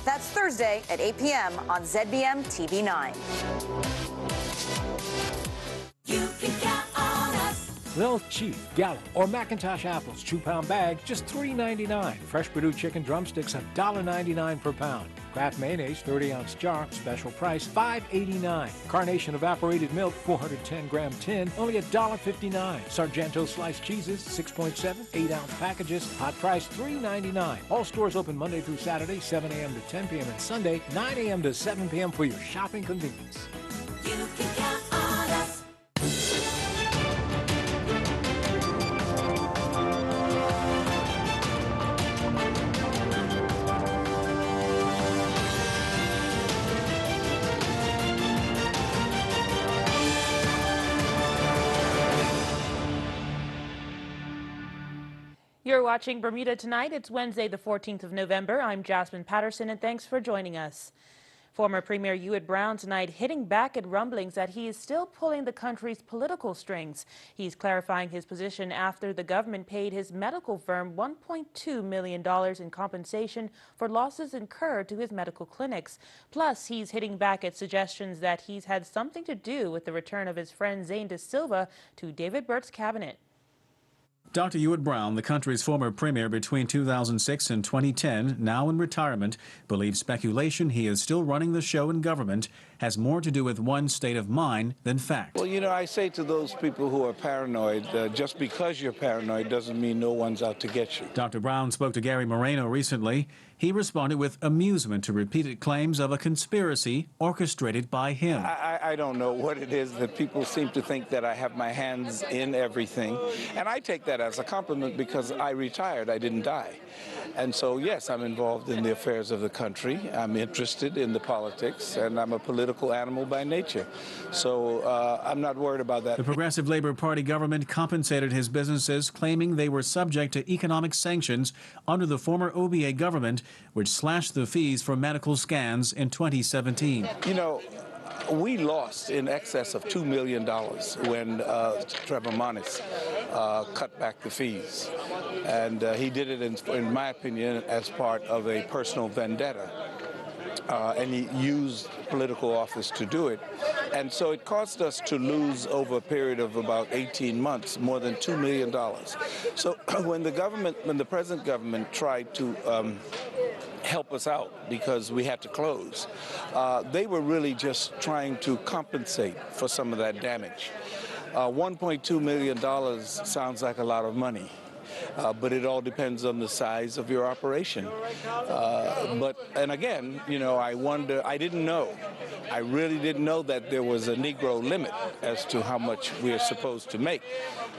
That's Thursday at 8 p.m. on ZBM TV 9. You can count on us. Lil Chief, Gallup, or McIntosh apples, 2-pound bag, just $3.99. Fresh Purdue chicken drumsticks, $1.99 per pound. Kraft mayonnaise, 30-ounce jar, special price, $5.89. Carnation evaporated milk, 410-gram tin, only $1.59. Sargento sliced cheeses, 6.7, 8-ounce packages, hot price, $3.99. All stores open Monday through Saturday, 7 a.m. to 10 p.m. and Sunday, 9 a.m. to 7 p.m. for your shopping convenience. You can count on us. You're watching Bermuda Tonight. It's Wednesday, the 14th of November. I'm Jasmine Patterson, and thanks for joining us. Former Premier Ewart Brown tonight hitting back at rumblings that he is still pulling the country's political strings. He's clarifying his position after the government paid his medical firm $1.2 million in compensation for losses incurred to his medical clinics. Plus, he's hitting back at suggestions that he's had something to do with the return of his friend Zane De Silva to David Bert's cabinet. Dr. Ewart Brown, the country's former premier between 2006 and 2010, now in retirement, believes speculation he is still running the show in government has more to do with one's state of mind than fact. Well, you know, I say to those people who are paranoid, just because you're paranoid doesn't mean no one's out to get you. Dr. Brown spoke to Gary Moreno recently. He responded with amusement to repeated claims of a conspiracy orchestrated by him. I don't know what it is that people seem to think that I have my hands in everything. And I take that as a compliment because I retired, I didn't die. And so, yes, I'm involved in the affairs of the country. I'm interested in the politics, and I'm a political animal by nature. So I'm not worried about that. The Progressive Labor Party government compensated his businesses, claiming they were subject to economic sanctions under the former OBA government, which slashed the fees for medical scans in 2017. You know, we lost in excess of $2 million when Trevor Moniz cut back the fees. And he did it, in my opinion, as part of a personal vendetta. And he used political office to do it. And so it caused us to lose over a period of about 18 months, more than $2 million. So when the present government tried to help us out because we had to close, they were really just trying to compensate for some of that damage. $1.2 million sounds like a lot of money. But it all depends on the size of your operation. And again, you know, I wonder, I didn't know. I really didn't know that there was a Negro limit as to how much we are supposed to make.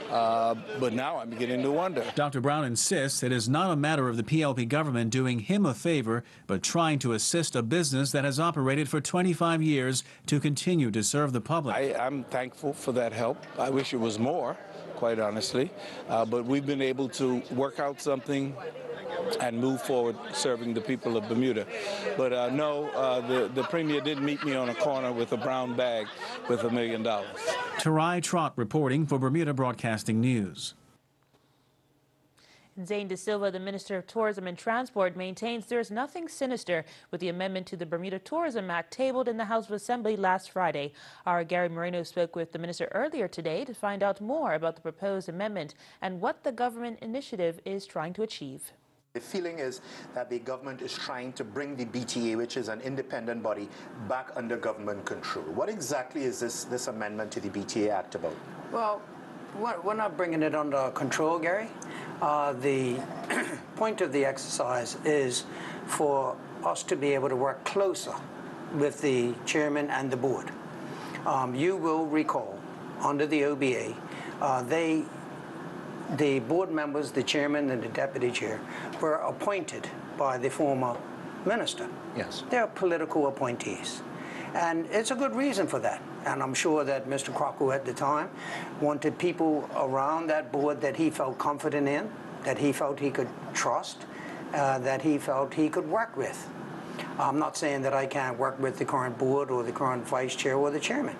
But now I'm beginning to wonder. Dr. Brown insists it is not a matter of the PLP government doing him a favor, but trying to assist a business that has operated for 25 years to continue to serve the public. I'm thankful for that help. I wish it was more, quite honestly. But we've been able to work out something and move forward serving the people of Bermuda. But no, the Premier didn't meet me on a corner with a brown bag with $1 million. Tarai Trott reporting for Bermuda Broadcasting News. Zane De Silva, the Minister of Tourism and Transport, maintains there is nothing sinister with the amendment to the Bermuda Tourism Act tabled in the House of Assembly last Friday. Our Gary Moreno spoke with the minister earlier today to find out more about the proposed amendment and what the government initiative is trying to achieve. The feeling is that the government is trying to bring the BTA, which is an independent body, back under government control. What exactly is this amendment to the BTA Act about? Well, we're not bringing it under control, Gary. The point of the exercise is for us to be able to work closer with the chairman and the board. You will recall, under the OBA, the board members, the chairman and the deputy chair, were appointed by the former minister. Yes. They're political appointees. And it's a good reason for that. And I'm sure that Mr. Crocker at the time wanted people around that board that he felt confident in, that he felt he could trust, that he felt he could work with. I'm not saying that I can't work with the current board or the current vice chair or the chairman,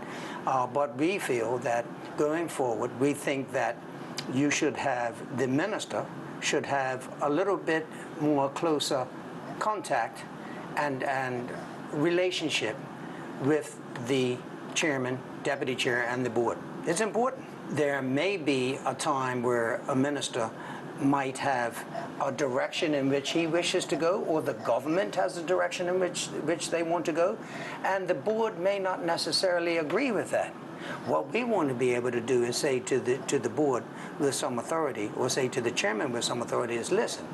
but we feel that going forward, we think that you should have, the minister should have a little bit more closer contact and relationship with the chairman, deputy chair, and the board. It's important. There may be a time where a minister might have a direction in which he wishes to go, or the government has a direction in which they want to go, and the board may not necessarily agree with that. What we want to be able to do is say to the board with some authority, or say to the chairman with some authority, is listen,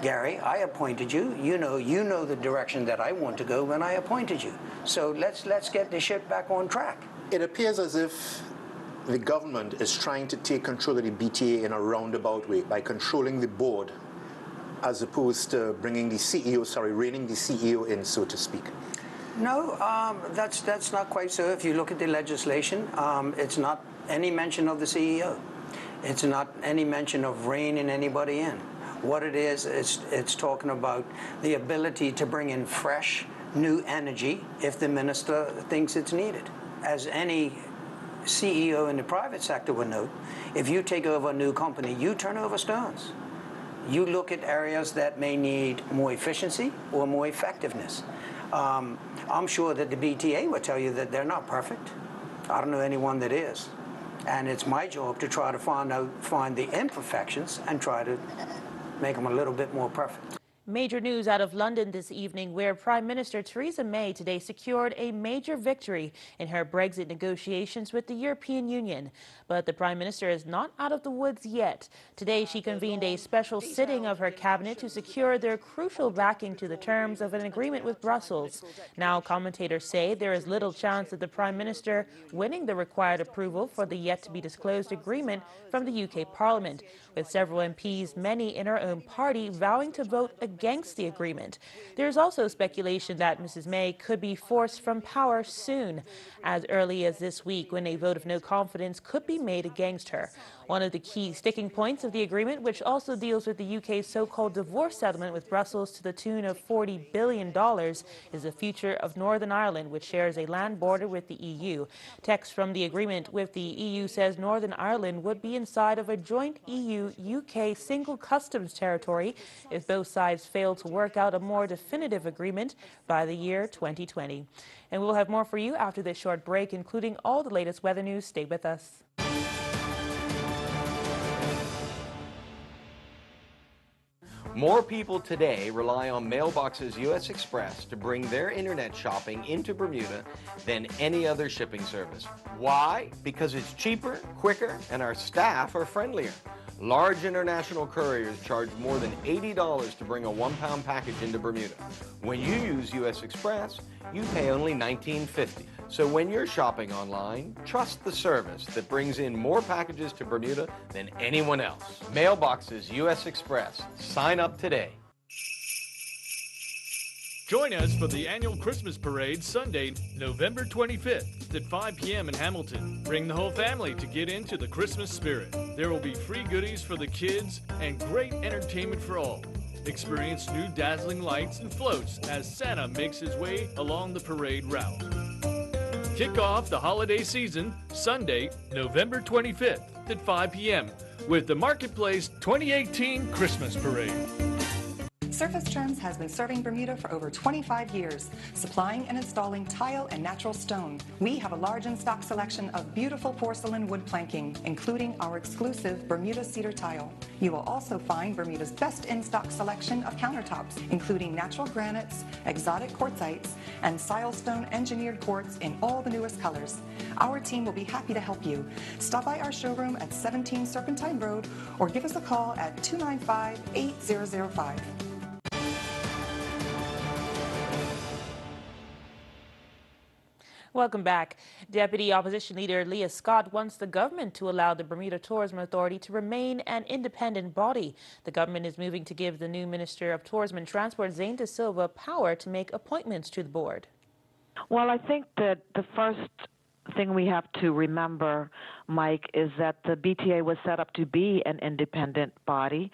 Gary, I appointed you. You know the direction that I want to go when I appointed you. So let's get the ship back on track. It appears as if the government is trying to take control of the BTA in a roundabout way by controlling the board, as opposed to bringing the CEO, reining the CEO in, so to speak. No, that's not quite so. If you look at the legislation, it's not any mention of the CEO. It's not any mention of reining anybody in. What it is, it's talking about the ability to bring in fresh, new energy if the minister thinks it's needed. As any CEO in the private sector would know, if you take over a new company, you turn over stones. You look at areas that may need more efficiency or more effectiveness. I'm sure that the BTA would tell you that they're not perfect. I don't know anyone that is. And it's my job to try to find the imperfections and try to make them a little bit more perfect. Major news out of London this evening, where Prime Minister Theresa May today secured a major victory in her Brexit negotiations with the European Union. But the Prime Minister is not out of the woods yet. Today she convened a special sitting of her cabinet to secure their crucial backing to the terms of an agreement with Brussels. Now commentators say there is little chance of the Prime Minister winning the required approval for the yet-to-be-disclosed agreement from the UK Parliament, with several MPs, many in her own party, vowing to vote against the agreement. There is also speculation that Mrs. May could be forced from power soon, as early as this week, when a vote of no confidence could be made against her. One of the key sticking points of the agreement, which also deals with the UK's so-called divorce settlement with Brussels to the tune of $40 billion, is the future of Northern Ireland, which shares a land border with the EU. Text from the agreement with the EU says Northern Ireland would be inside of a joint EU-UK single customs territory if both sides fail to work out a more definitive agreement by the year 2020. And we'll have more for you after this short break, including all the latest weather news. Stay with us. More people today rely on Mailboxes US Express to bring their internet shopping into Bermuda than any other shipping service. Why? Because it's cheaper, quicker, and our staff are friendlier. Large international couriers charge more than $80 to bring a 1-pound package into Bermuda. When you use US Express, you pay only $19.50. So when you're shopping online, trust the service that brings in more packages to Bermuda than anyone else. Mailboxes US Express. Sign up today. Join us for the annual Christmas Parade Sunday, November 25th at 5 p.m. in Hamilton. Bring the whole family to get into the Christmas spirit. There will be free goodies for the kids and great entertainment for all. Experience new dazzling lights and floats as Santa makes his way along the parade route. Kick off the holiday season Sunday, November 25th at 5 p.m. with the Marketplace 2018 Christmas Parade. Surface Trends has been serving Bermuda for over 25 years, supplying and installing tile and natural stone. We have a large in-stock selection of beautiful porcelain wood planking, including our exclusive Bermuda cedar tile. You will also find Bermuda's best in-stock selection of countertops, including natural granites, exotic quartzites, and silestone engineered quartz in all the newest colors. Our team will be happy to help you. Stop by our showroom at 17 Serpentine Road or give us a call at 295-8005. Welcome back. Deputy Opposition Leader Leah Scott wants the government to allow the Bermuda Tourism Authority to remain an independent body. The government is moving to give the new Minister of Tourism and Transport, Zane De Silva, power to make appointments to the board. Well, I think that the first thing we have to remember, Mike, is that the BTA was set up to be an independent body.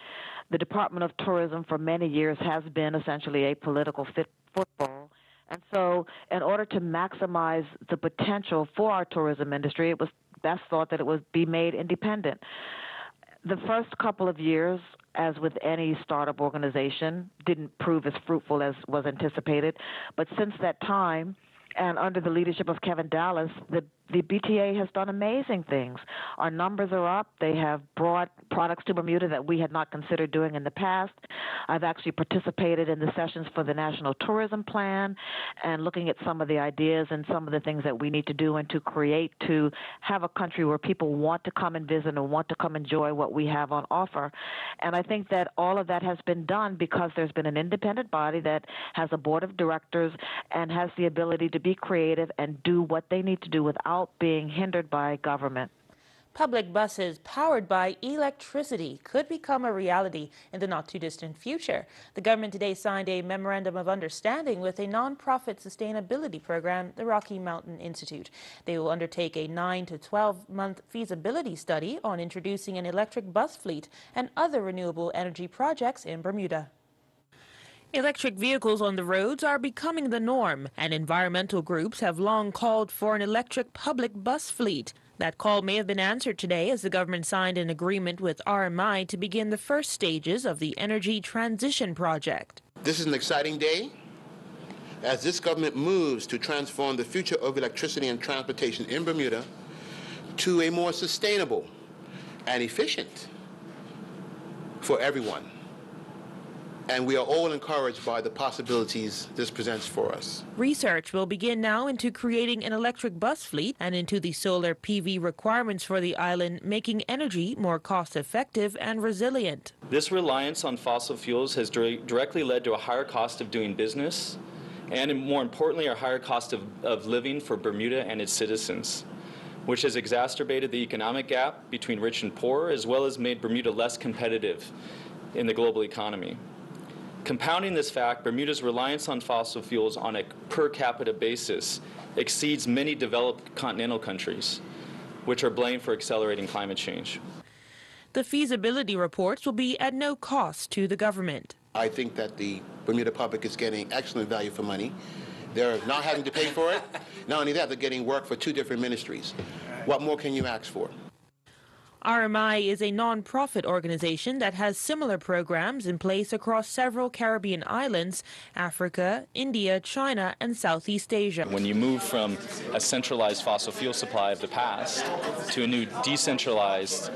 The Department of Tourism for many years has been essentially a political football. And so in order to maximize the potential for our tourism industry, it was best thought that it would be made independent. The first couple of years, as with any startup organization, didn't prove as fruitful as was anticipated. But since that time, and under the leadership of Kevin Dallas, the BTA has done amazing things. Our numbers are up. They have brought products to Bermuda that we had not considered doing in the past. I've actually participated in the sessions for the National Tourism Plan and looking at some of the ideas and some of the things that we need to do and to create to have a country where people want to come and visit and want to come enjoy what we have on offer. And I think that all of that has been done because there's been an independent body that has a board of directors and has the ability to be creative and do what they need to do without being hindered by government. Public buses powered by electricity could become a reality in the not-too-distant future. The government today signed a memorandum of understanding with a nonprofit sustainability program, the Rocky Mountain Institute. They will undertake a 9 to 12-month feasibility study on introducing an electric bus fleet and other renewable energy projects in Bermuda. Electric vehicles on the roads are becoming the norm, and environmental groups have long called for an electric public bus fleet. That call may have been answered today as the government signed an agreement with RMI to begin the first stages of the energy transition project. This is an exciting day as this government moves to transform the future of electricity and transportation in Bermuda to a more sustainable and efficient for everyone. And we are all encouraged by the possibilities this presents for us. Research will begin now into creating an electric bus fleet and into the solar PV requirements for the island, making energy more cost-effective and resilient. This reliance on fossil fuels has directly led to a higher cost of doing business and, more importantly, a higher cost of living for Bermuda and its citizens, which has exacerbated the economic gap between rich and poor, as well as made Bermuda less competitive in the global economy. Compounding this fact, Bermuda's reliance on fossil fuels on a per capita basis exceeds many developed continental countries, which are blamed for accelerating climate change. The feasibility reports will be at no cost to the government. I think that the Bermuda public is getting excellent value for money. They're not having to pay for it. Not only that, they're getting work for 2 different ministries. What more can you ask for? RMI is a non-profit organization that has similar programs in place across several Caribbean islands, Africa, India, China, and Southeast Asia. When you move from a centralized fossil fuel supply of the past to a new decentralized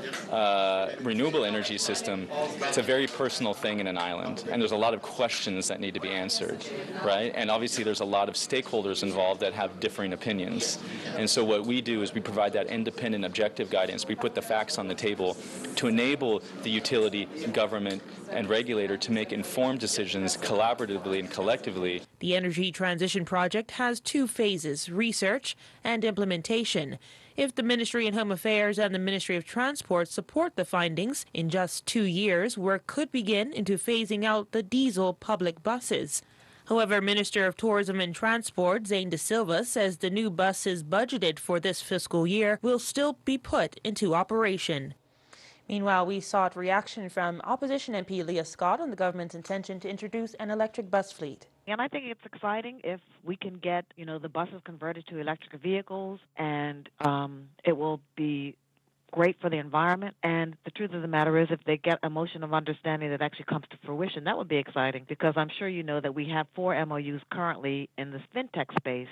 renewable energy system, it's a very personal thing in an island. And there's a lot of questions that need to be answered, right? And obviously there's a lot of stakeholders involved that have differing opinions. And so what we do is we provide that independent, objective guidance. We put the facts on the table to enable the utility, government, and regulator to make informed decisions collaboratively and collectively. The Energy Transition Project has 2 phases, research and implementation. If the Ministry of Home Affairs and the Ministry of Transport support the findings, in just 2 years, work could begin into phasing out the diesel public buses. However, Minister of Tourism and Transport, Zane De Silva, says the new buses budgeted for this fiscal year will still be put into operation. Meanwhile, we sought reaction from opposition MP Leah Scott on the government's intention to introduce an electric bus fleet. And I think it's exciting if we can get, the buses converted to electric vehicles, and it will be great for the environment. And the truth of the matter is, if they get a motion of understanding that actually comes to fruition, that would be exciting, because I'm sure you know that we have 4 MOUs currently in the fintech space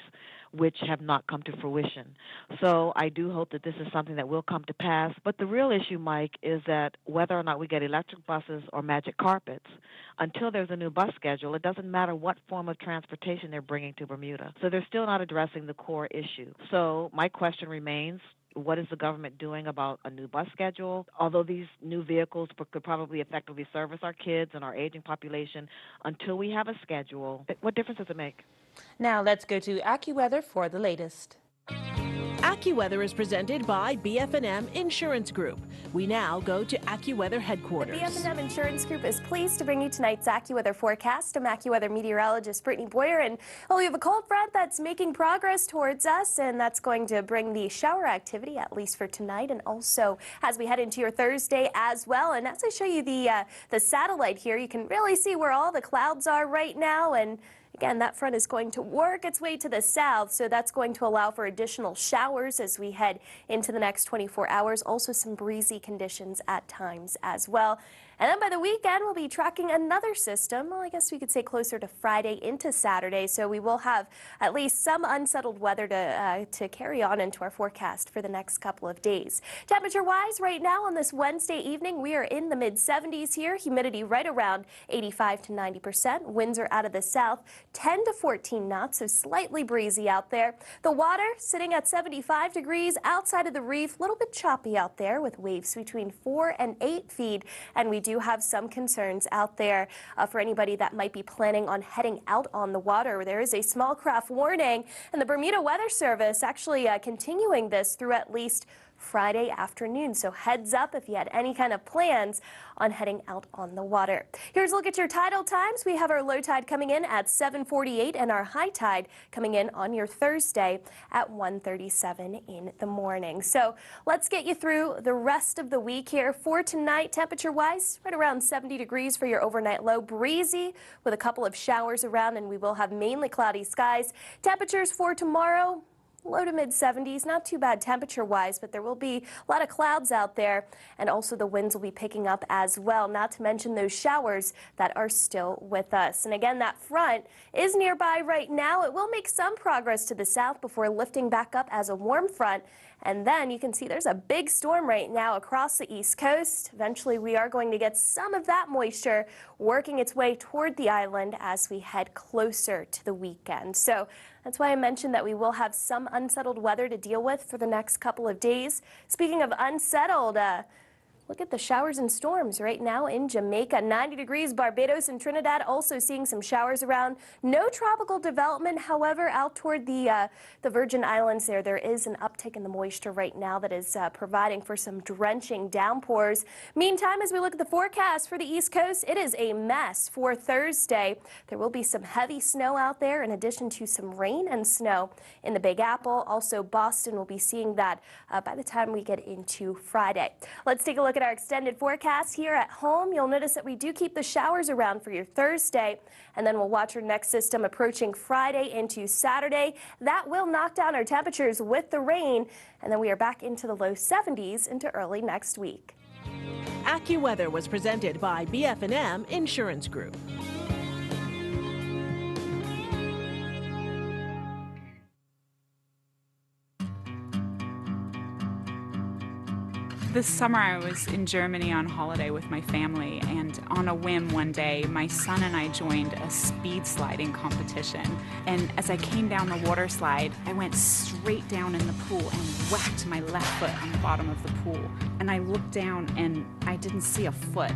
which have not come to fruition. So I do hope that this is something that will come to pass. But the real issue, Mike, is that whether or not we get electric buses or magic carpets, until there's a new bus schedule, it doesn't matter what form of transportation they're bringing to Bermuda. So they're still not addressing the core issue. So my question remains, what is the government doing about a new bus schedule? Although these new vehicles could probably effectively service our kids and our aging population, until we have a schedule, what difference does it make? Now let's go to AccuWeather for the latest. AccuWeather is presented by BF&M Insurance Group. We now go to AccuWeather headquarters. The BF&M Insurance Group is pleased to bring you tonight's AccuWeather forecast. I'm AccuWeather meteorologist Brittany Boyer, and we have a cold front that's making progress towards us, and that's going to bring the shower activity, at least for tonight, and also as we head into your Thursday as well. And as I show you the satellite here, you can really see where all the clouds are right now, and again, that front is going to work its way to the south, so that's going to allow for additional showers as we head into the next 24 hours. Also some breezy conditions at times as well. And then by the weekend, we'll be tracking another system. Well, I guess we could say closer to Friday into Saturday. So we will have at least some unsettled weather to carry on into our forecast for the next couple of days. Temperature-wise, right now on this Wednesday evening, we are in the mid-70s here. Humidity right around 85 to 90%. Winds are out of the south, 10 to 14 knots, so slightly breezy out there. The water sitting at 75 degrees outside of the reef. A little bit choppy out there with waves between 4 and 8 feet. And we do have some concerns out there for anybody that might be planning on heading out on the water. There is a small craft warning, and the Bermuda Weather Service actually continuing this through at least Friday afternoon. So heads up if you had any kind of plans on heading out on the water. Here's a look at your tidal times. We have our low tide coming in at 7:48 and our high tide coming in on your Thursday at 1:37 in the morning. So let's get you through the rest of the week here. For tonight, temperature-wise, right around 70 degrees for your overnight low. Breezy with a couple of showers around, and we will have mainly cloudy skies. Temperatures for tomorrow, low to mid-70s, not too bad temperature-wise, but there will be a lot of clouds out there, and also the winds will be picking up as well, not to mention those showers that are still with us. And again, that front is nearby right now. It will make some progress to the south before lifting back up as a warm front. And then you can see there's a big storm right now across the East Coast. Eventually, we are going to get some of that moisture working its way toward the island as we head closer to the weekend. So that's why I mentioned that we will have some unsettled weather to deal with for the next couple of days. Speaking of unsettled, look at the showers and storms right now in Jamaica. 90 degrees, Barbados and Trinidad also seeing some showers around. No tropical development, however, out toward the Virgin Islands there is an uptick in the moisture right now that is providing for some drenching downpours. Meantime, as we look at the forecast for the East Coast, it is a mess for Thursday. There will be some heavy snow out there in addition to some rain and snow in the Big Apple. Also, Boston will be seeing that by the time we get into Friday. Let's take a look at our extended forecast here at home. You'll notice that we do keep the showers around for your Thursday, and then we'll watch our next system approaching Friday into Saturday. That will knock down our temperatures with the rain, and then we are back into the low 70s into early next week. AccuWeather was presented by BF&M Insurance Group. This summer I was in Germany on holiday with my family, and on a whim one day my son and I joined a speed sliding competition. And as I came down the water slide, I went straight down in the pool and whacked my left foot on the bottom of the pool. And I looked down and I didn't see a foot.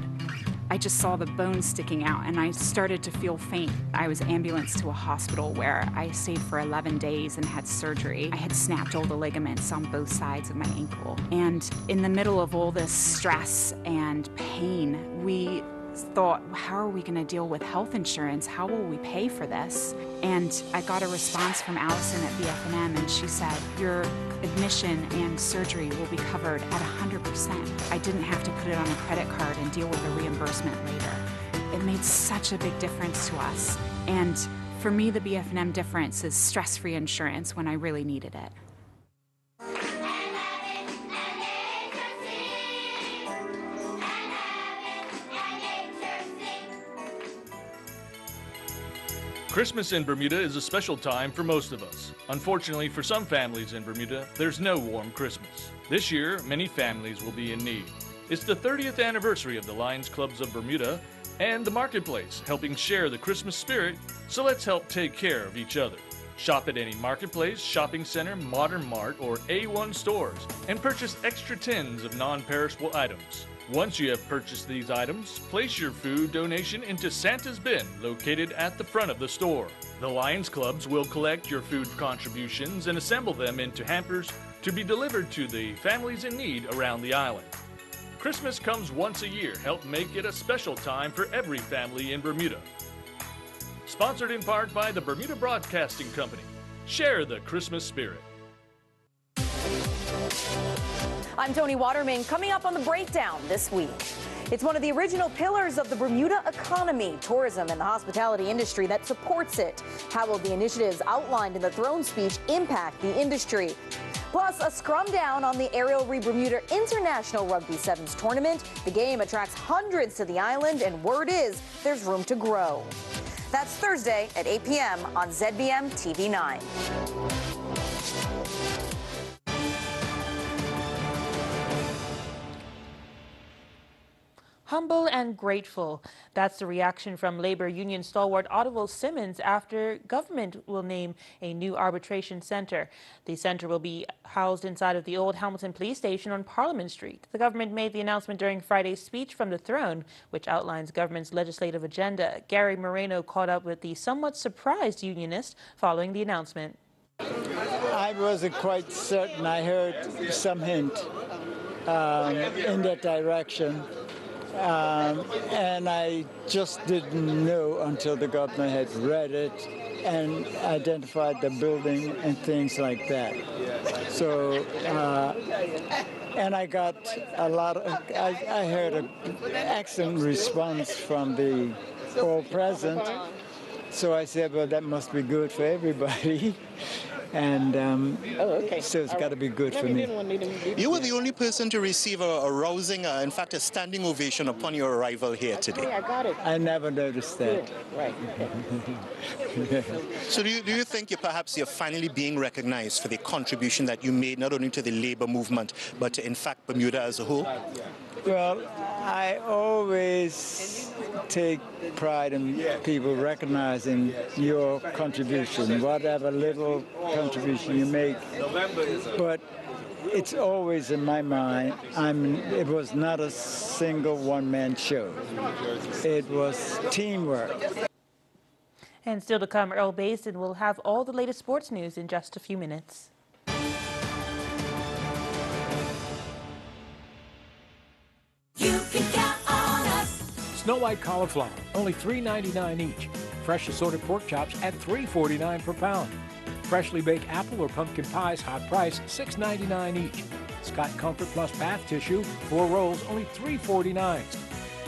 I just saw the bones sticking out, and I started to feel faint. I was ambulanced to a hospital where I stayed for 11 days and had surgery. I had snapped all the ligaments on both sides of my ankle. And in the middle of all this stress and pain, we thought, how are we going to deal with health insurance? How will we pay for this? And I got a response from Allison at BF&M, and she said, your admission and surgery will be covered at 100%. I didn't have to put it on a credit card and deal with a reimbursement later. It made such a big difference to us. And for me, the BF&M difference is stress-free insurance when I really needed it. Christmas in Bermuda is a special time for most of us. Unfortunately, for some families in Bermuda, there's no warm Christmas. This year, many families will be in need. It's the 30th anniversary of the Lions Clubs of Bermuda and the Marketplace, helping share the Christmas spirit, so let's help take care of each other. Shop at any Marketplace, shopping center, Modern Mart, or A1 stores, and purchase extra tins of non-perishable items. Once you have purchased these items, place your food donation into Santa's bin located at the front of the store. The Lions Clubs will collect your food contributions and assemble them into hampers to be delivered to the families in need around the island. Christmas comes once a year. Help make it a special time for every family in Bermuda. Sponsored in part by the Bermuda Broadcasting Company. Share the Christmas spirit. I'm Tony Waterman. Coming up on The Breakdown this week, it's one of the original pillars of the Bermuda economy, tourism and the hospitality industry that supports it. How will the initiatives outlined in the throne speech impact the industry? Plus, a scrum down on the Aerial Bermuda International Rugby Sevens tournament. The game attracts hundreds to the island, and word is there's room to grow. That's Thursday at 8 p.m. on ZBM TV 9. Humble and grateful. That's the reaction from labor union stalwart Ottiwell Simmons after government will name a new arbitration center. The center will be housed inside of the old Hamilton Police Station on Parliament Street. The government made the announcement during Friday's speech from the throne, which outlines government's legislative agenda. Gary Moreno caught up with the somewhat surprised Unionist following the announcement. I wasn't quite certain. I heard some hint in that direction. And I just didn't know until the governor had read it and identified the building and things like that. So, and I got a lot of, I heard an excellent response from the all present. So I said, well, that must be good for everybody. And so it's got to be good for me. You were the only person to receive a rousing, in fact, a standing ovation upon your arrival here today. I got it. I never noticed that. Right. So do you think you're finally being recognized for the contribution that you made not only to the labor movement, but to, in fact, Bermuda as a whole? Well, I always take pride in people recognizing your contribution, whatever little contribution you make. But it's always in my mind, it was not a single one-man show. It was teamwork. And still to come, Earl Basin will have all the latest sports news in just a few minutes. You can count on us. Snow White cauliflower, only $3.99 each. Fresh assorted pork chops at $3.49 per pound. Freshly baked apple or pumpkin pies, hot price, $6.99 each. Scott Comfort Plus bath tissue, 4 rolls, only $3.49.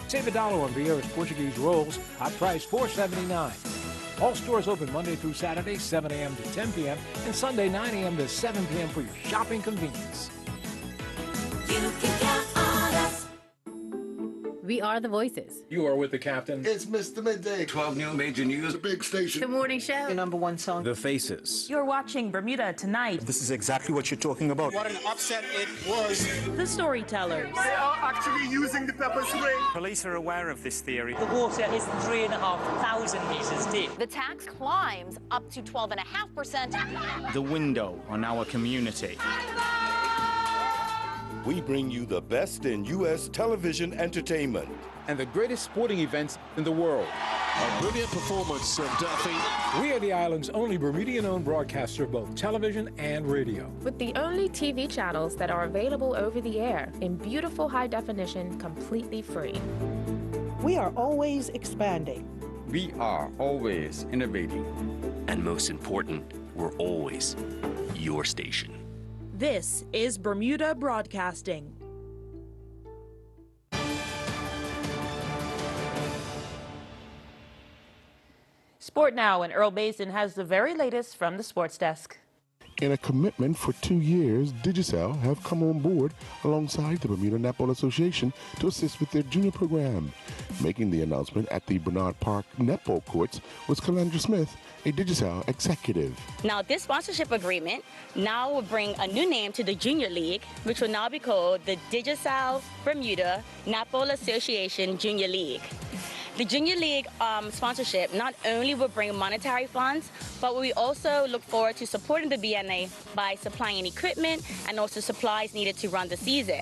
Save $1 on Vieira's Portuguese rolls, hot price, $4.79. All stores open Monday through Saturday, 7 a.m. to 10 p.m. and Sunday, 9 a.m. to 7 p.m. for your shopping convenience. You can count on us. We are the voices. You are with the captain. It's Mr. Midday. 12 new major news. The big station. The morning show. The #1 song. The Faces. You're watching Bermuda Tonight. This is exactly what you're talking about. What an upset it was. The Storytellers. They are actually using the pepper spray. Police are aware of this theory. The water is 3,500 metres deep. The tax climbs up to 12.5%. The window on our community. We bring you the best in U.S. television entertainment. And the greatest sporting events in the world. A brilliant performance of Duffy. We are the island's only Bermudian-owned broadcaster of both television and radio. With the only TV channels that are available over the air in beautiful high definition, completely free. We are always expanding. We are always innovating. And most important, we're always your station. This is Bermuda Broadcasting. Sport now, and Earl Basin has the very latest from the sports desk. In a commitment for 2 years, Digicel have come on board alongside the Bermuda Netball Association to assist with their junior program. Making the announcement at the Bernard Park Netball Courts was Calandra Smith, a Digicel executive. Now, this sponsorship agreement now will bring a new name to the Junior League, which will now be called the Digicel Bermuda Netball Association Junior League. The Junior League sponsorship not only will bring monetary funds, but we also look forward to supporting the BNA by supplying equipment and also supplies needed to run the season.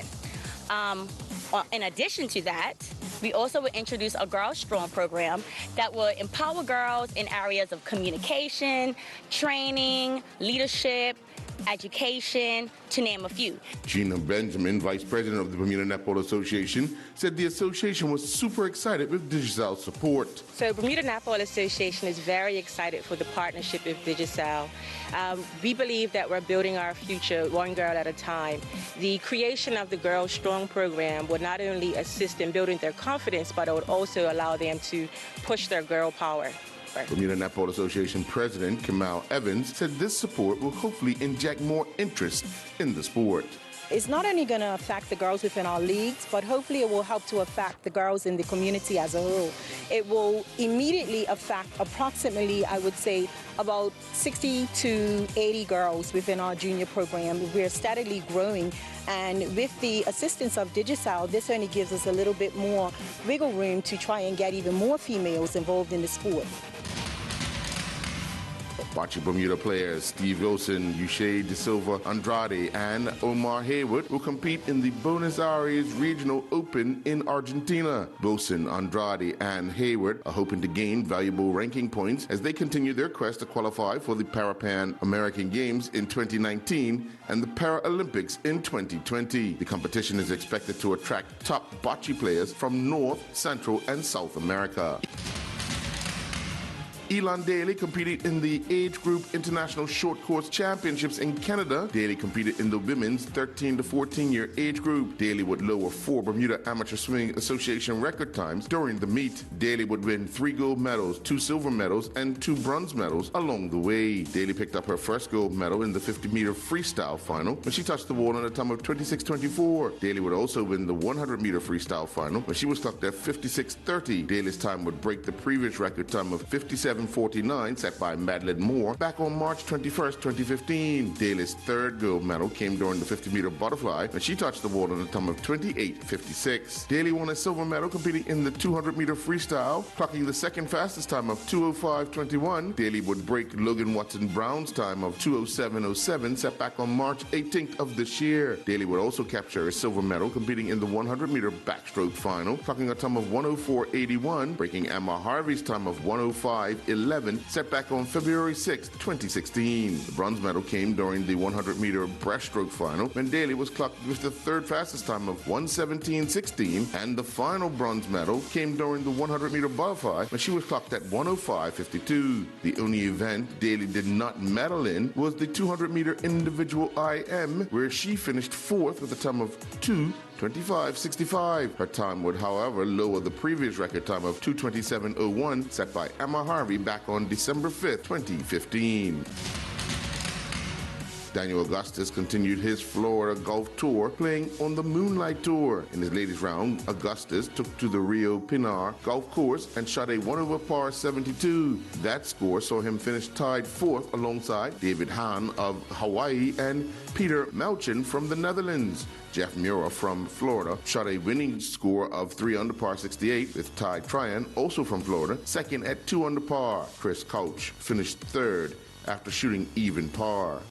In addition to that, we also will introduce a Girls Strong program that will empower girls in areas of communication, training, leadership, education, to name a few. Gina Benjamin, Vice President of the Bermuda Netball Association, said the association was super excited with Digicel's support. So Bermuda Netball Association is very excited for the partnership with Digicel. We believe that we're building our future one girl at a time. The creation of the Girls Strong program would not only assist in building their confidence, but it would also allow them to push their girl power. Bermuda Netball Association President Kamal Evans said this support will hopefully inject more interest in the sport. It's not only going to affect the girls within our leagues, but hopefully it will help to affect the girls in the community as a whole. It will immediately affect approximately, I would say, about 60 to 80 girls within our junior program. We're steadily growing, and with the assistance of Digicel, this only gives us a little bit more wiggle room to try and get even more females involved in the sport. Bocce Bermuda players Steve Wilson, Uche De Silva Andrade, and Omar Hayward will compete in the Buenos Aires Regional Open in Argentina. Wilson, Andrade, and Hayward are hoping to gain valuable ranking points as they continue their quest to qualify for the Pan American Games in 2019 and the Paralympics in 2020. The competition is expected to attract top bocce players from North, Central, and South America. Elon Daly competed in the Age Group International Short Course Championships in Canada. Daly competed in the women's 13 to 14-year age group. Daly would lower 4 Bermuda Amateur Swimming Association record times during the meet. Daly would win 3 gold medals, 2 silver medals, and 2 bronze medals along the way. Daly picked up her first gold medal in the 50-meter freestyle final when she touched the water in a time of 26:24. Daly would also win the 100-meter freestyle final when she was clocked at 56:30. Daly's time would break the previous record time of 57:49 set by Madeline Moore back on March 21st, 2015. Daly's third gold medal came during the 50-meter butterfly when she touched the water in a time of 28:56. Daly won a silver medal competing in the 200-meter freestyle, clocking the second fastest time of 2:05:21. Daly would break Logan Watson Brown's time of 2:07:07 set back on March 18th of this year. Daly would also capture a silver medal competing in the 100-meter backstroke final, clocking a time of 1:04:81, breaking Emma Harvey's time of 1:05:11 set back on February 6, 2016. The bronze medal came during the 100-meter breaststroke final when Daly was clocked with the third fastest time of 1:17:16, and the final bronze medal came during the 100-meter butterfly when she was clocked at 1:05:52. The only event Daly did not medal in was the 200-meter individual IM, where she finished fourth with a time of 2:25:65. Her time would, however, lower the previous record time of 2:27:01 set by Emma Harvey back on December 5th, 2015. Daniel Augustus continued his Florida golf tour, playing on the Moonlight Tour. In his latest round, Augustus took to the Rio Pinar golf course and shot a 1-over-par 72. That score saw him finish tied fourth alongside David Hahn of Hawaii and Peter Melchin from the Netherlands. Jeff Mura from Florida shot a winning score of 3-under-par 68 with Ty Tryon, also from Florida, second at 2-under-par. Chris Couch finished third after shooting even par.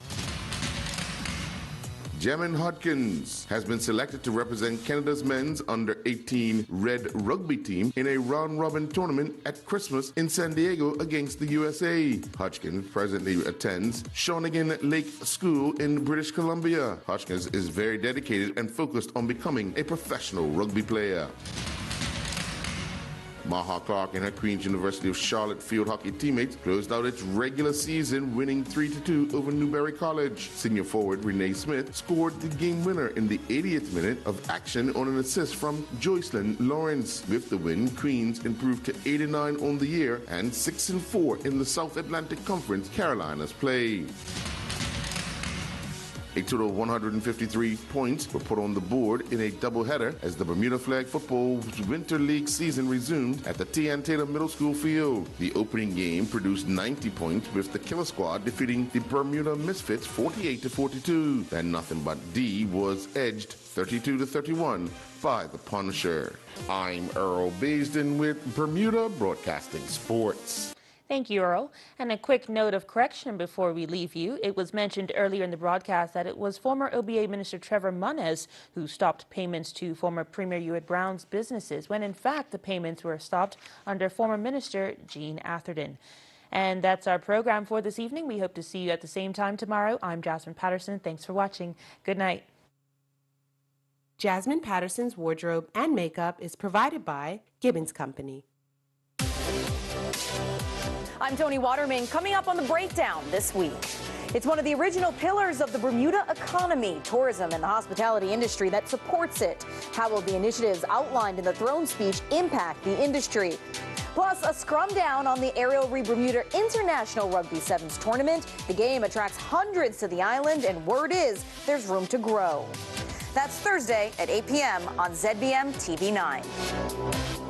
Jamin Hodgkins has been selected to represent Canada's men's under-18 red rugby team in a round-robin tournament at Christmas in San Diego against the USA. Hodgkins presently attends Shawnigan Lake School in British Columbia. Hodgkins is very dedicated and focused on becoming a professional rugby player. Maha Clark and her Queen's University of Charlotte field hockey teammates closed out its regular season winning 3-2 over Newberry College. Senior forward Renee Smith scored the game winner in the 80th minute of action on an assist from Joycelyn Lawrence. With the win, Queens improved to 89 on the year and 6-4 in the South Atlantic Conference Carolinas play. A total of 153 points were put on the board in a doubleheader as the Bermuda Flag Football's Winter League season resumed at the T.N. Taylor Middle School field. The opening game produced 90 points with the Killer Squad defeating the Bermuda Misfits 48-42. And Nothing But D was edged 32-31 by the Punisher. I'm Earl Baisden with Bermuda Broadcasting Sports. Thank you, Earl. And a quick note of correction before we leave you. It was mentioned earlier in the broadcast that it was former OBA Minister Trevor Munez who stopped payments to former Premier Ewart Brown's businesses, when in fact the payments were stopped under former Minister Jean Atherton. And that's our program for this evening. We hope to see you at the same time tomorrow. I'm Jasmine Patterson. Thanks for watching. Good night. Jasmine Patterson's wardrobe and makeup is provided by Gibbons Company. I'm Tony Waterman. Coming up on The Breakdown this week, it's one of the original pillars of the Bermuda economy, tourism and the hospitality industry that supports it. How will the initiatives outlined in the throne speech impact the industry? Plus, a scrum down on the Aerial Bermuda International Rugby Sevens tournament. The game attracts hundreds to the island, and word is there's room to grow. That's Thursday at 8 p.m. on ZBM TV 9.